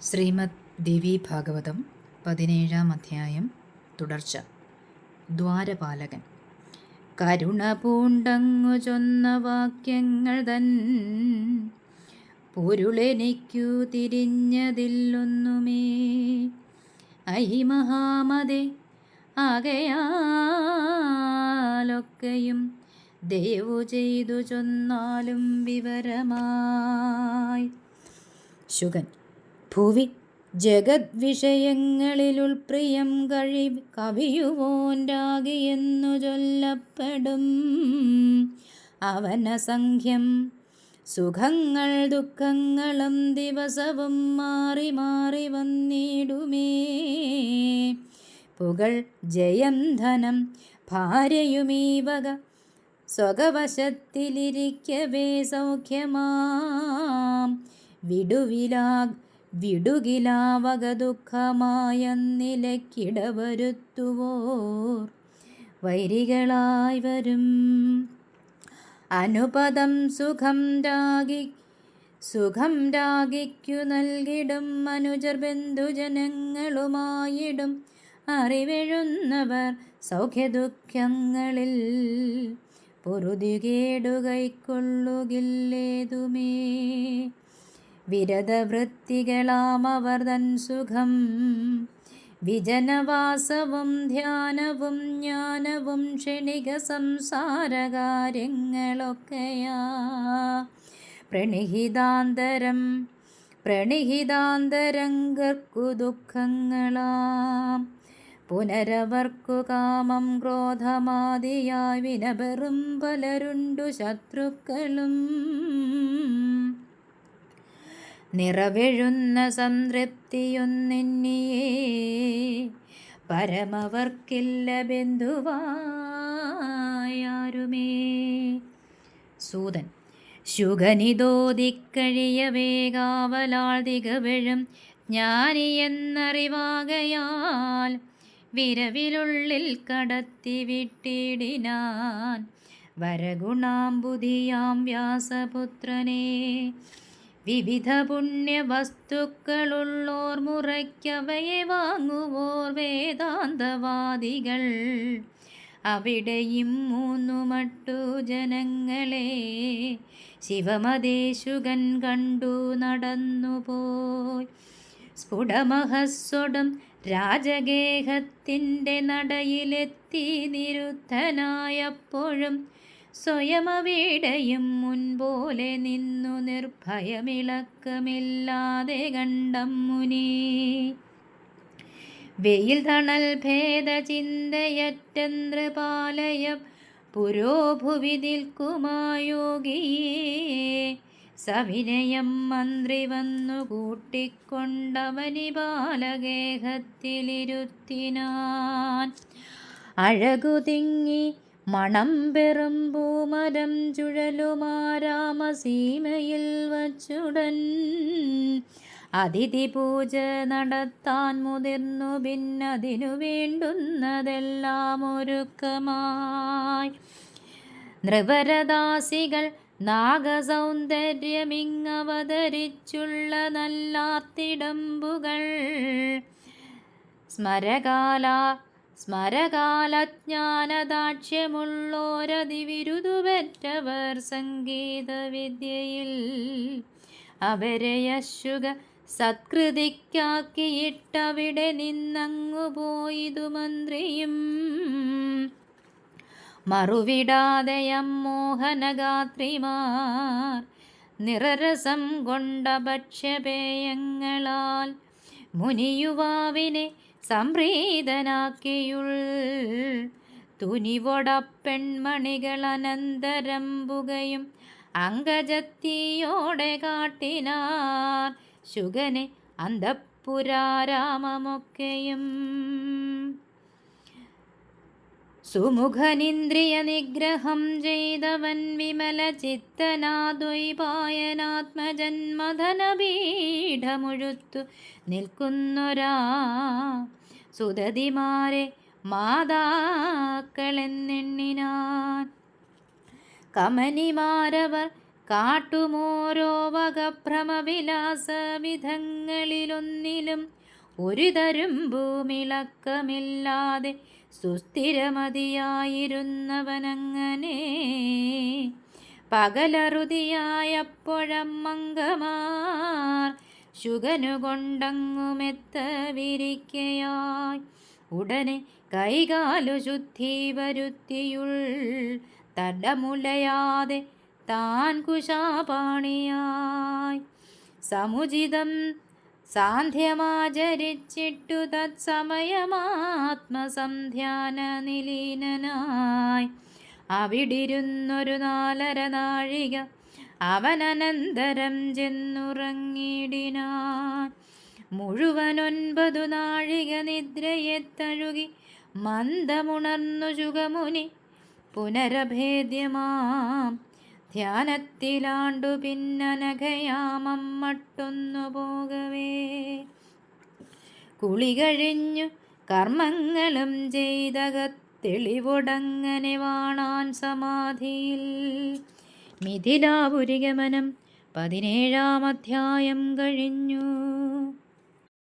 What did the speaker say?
ശ്രീമദ് ദേവി ഭാഗവതം 17-ാം അധ്യായം തുടർച്ച. ദ്വാരപാലകൻ. കരുണ പൂണ്ടങ്ങു ചൊന്ന വാക്യങ്ങൾ തൻ പൊരുളെനിക്കു തിരിഞ്ഞതില്ലൊന്നുമേ. ഐ മഹാമതേ, ആകയാലൊക്കെയും ദയവു ചെയ്തു ചൊന്നാലും വിവരമായി. ശുഗൻ. ഭുവി ജഗദ്വിഷയങ്ങളിലുൾപ്രിയം കവിയുവോൻരാഗിയെന്നു ചൊല്ലപ്പെടും. അവനസംഖ്യം സുഖങ്ങൾ ദുഃഖങ്ങളും ദിവസവും മാറി മാറി വന്നിടുമേ. പുകൾ ജയം ധനം ഭാര്യയുമീ വക സ്വകവശത്തിലിരിക്കവേ സൗഖ്യമാം വിടുകിലാവക ദുഃഖമായ നിലക്കിടവരുത്തുവോർ വൈരികളായി വരും. അനുപദം സുഖം രാഗിക്കു നൽകിടും മനുജർ ബന്ധുജനങ്ങളുമായിടും. അറിവെഴുന്നവർ സൗഖ്യദുഃഖങ്ങളിൽ പൊറുതികേടു കൈക്കൊള്ളുകില്ലേതുമേ. വിരതവൃത്തികളാമവർ തൻ സുഖം വിജനവാസവും ധ്യാനവും ജ്ഞാനവും ക്ഷണിക സംസാരകാര്യങ്ങളൊക്കെയാ. പ്രണിഹിതാന്തരംഗർക്കു ദുഃഖങ്ങളാം. പുനരവർക്കു കാമം ക്രോധമാദിയായി വിനപെറും പലരുണ്ടു ശത്രുക്കളും. നിറവെഴുന്ന സംതൃപ്തിയൊന്നെന്നിയേ പരമവർക്കില്ല ബന്ധുവായാരുമേ. സൂതൻ. ശുഗനിതോദിക്കഴിയവേ കാവലാൾ തികവെഴും ജ്ഞാനിയെന്നറിവാകയാൽ വിരവിലുള്ളിൽ കടത്തി വിട്ടിടിനാൻ വരഗുണാംബുധിയാം വ്യാസപുത്രനെ. വിവിധ പുണ്യവസ്തുക്കളുള്ളോർ മുറയ്ക്കവയെ വാങ്ങുവോർ വേദാന്തവാദികൾ. അവിടെയും മൂന്നുമട്ടു ജനങ്ങളെ ശിവമതേശുകൻ കണ്ടു നടന്നുപോയി. സ്ഫുടമഹസ്സൊടും രാജഗേഹത്തിൻ്റെ നടയിലെത്തി നിരുദ്ധനായപ്പോഴും സ്വയമവിടെയും മുൻപോലെ നിന്നു നിർഭയമിളക്കമില്ലാതെ കണ്ടം മുനി. വെയിൽ തണൽ ഭേദചിന്തയറ്റന്ത്രപാലയ പുരോഭുവി നിൽക്കുമായോഗിയേ. സവിനയം മന്ത്രി വന്നു കൂട്ടിക്കൊണ്ടവനി ബാലഗേഹത്തിലിരുത്തിനാൻ. അഴകു തിങ്ങി മണം പെറും പൂമരം ചുഴലുമാരാമസീമയിൽ വച്ചുടൻ അതിഥി പൂജ നടത്താൻ മുതിർന്നു. പിന്നതിനു വേണ്ടുന്നതെല്ലാം ഒരുക്കമായി. നൃവരദാസികൾ നാഗസൗന്ദര്യമിങ്ങവതരിച്ചുള്ള നല്ലാർത്തിടമ്പുകൾ. സ്മരകാലജ്ഞാനദാക്ഷ്യമുള്ളോരതിവിരുദുപെറ്റവർ സംഗീതവിദ്യയിൽ. അവരെ അശുക സത്കൃതിക്കാക്കിയിട്ടവിടെ നിന്നങ്ങു പോയിതു മന്ത്രിയും. മറുവിടാതെയം മോഹനഗാത്രിമാർ നിറരസം കൊണ്ട ഭക്ഷ്യപേയങ്ങളാൽ മുനിയുവാവിനെ സംപ്രീതനാക്കിയുൾ തുനിവൊടപ്പെൺമണികൾ അനന്തരം പുകയും അങ്കജത്തിയോടെ കാട്ടിനാർ ശുഗനെ അന്തഃപുരാരാമമൊക്കെയും. സുമുഖനിന്ദ്രിയ നിഗ്രഹം ചെയ്തവൻ വിമല ചിത്തനാദ്വൈപായനാത്മജന്മധനപീഠമുഴുത്തു നിൽക്കുന്നൊരാ സുതതിമാരെ മാതാക്കളെന്നെണ്ണിനാൻ. കമനിമാരവർ കാട്ടുമോരോ വകഭ്രമവിലാസവിധങ്ങളിലൊന്നിലും ഒരു തരുമ്പുമിളക്കമില്ലാതെ സുസ്ഥിരമതിയായിരുന്നവനങ്ങനെ. പകലറുതിയായപ്പോഴമ്മങ്കമാർ ശുഗനുകൊണ്ടങ്ങുമെത്ത വിരിക്കയായി. ഉടനെ കൈകാലു ശുദ്ധി വരുത്തിയുൾ തടമുലയാതെ താൻ കുശാപാണിയായി. സമുചിതം സാന്ധ്യമാചരിച്ചിട്ടു തത്സമയമാത്മസന്ധ്യാന നിലീനനായി അവിടിരുന്നൊരു 4.5 നാഴിക അവനനന്തരം ചെന്നുറങ്ങിടിനാൻ. മുഴുവൻ 9 നാഴിക നിദ്രയെ തഴുകി മന്ദമുണർന്നു ശുഗമുനി പുനരഭേദ്യമാം ധ്യാനത്തിലാണ്ടു പിന്നനഘയാമമ്മട്ടൊന്നു പോകവേ. കുളി കഴിഞ്ഞു കർമ്മങ്ങളും ചെയ്തകത്തെളിവൊടങ്ങനെ വാണാൻ സമാധിയിൽ. മിഥിലാപുരിഗമനം 17-ാം അധ്യായം കഴിഞ്ഞു.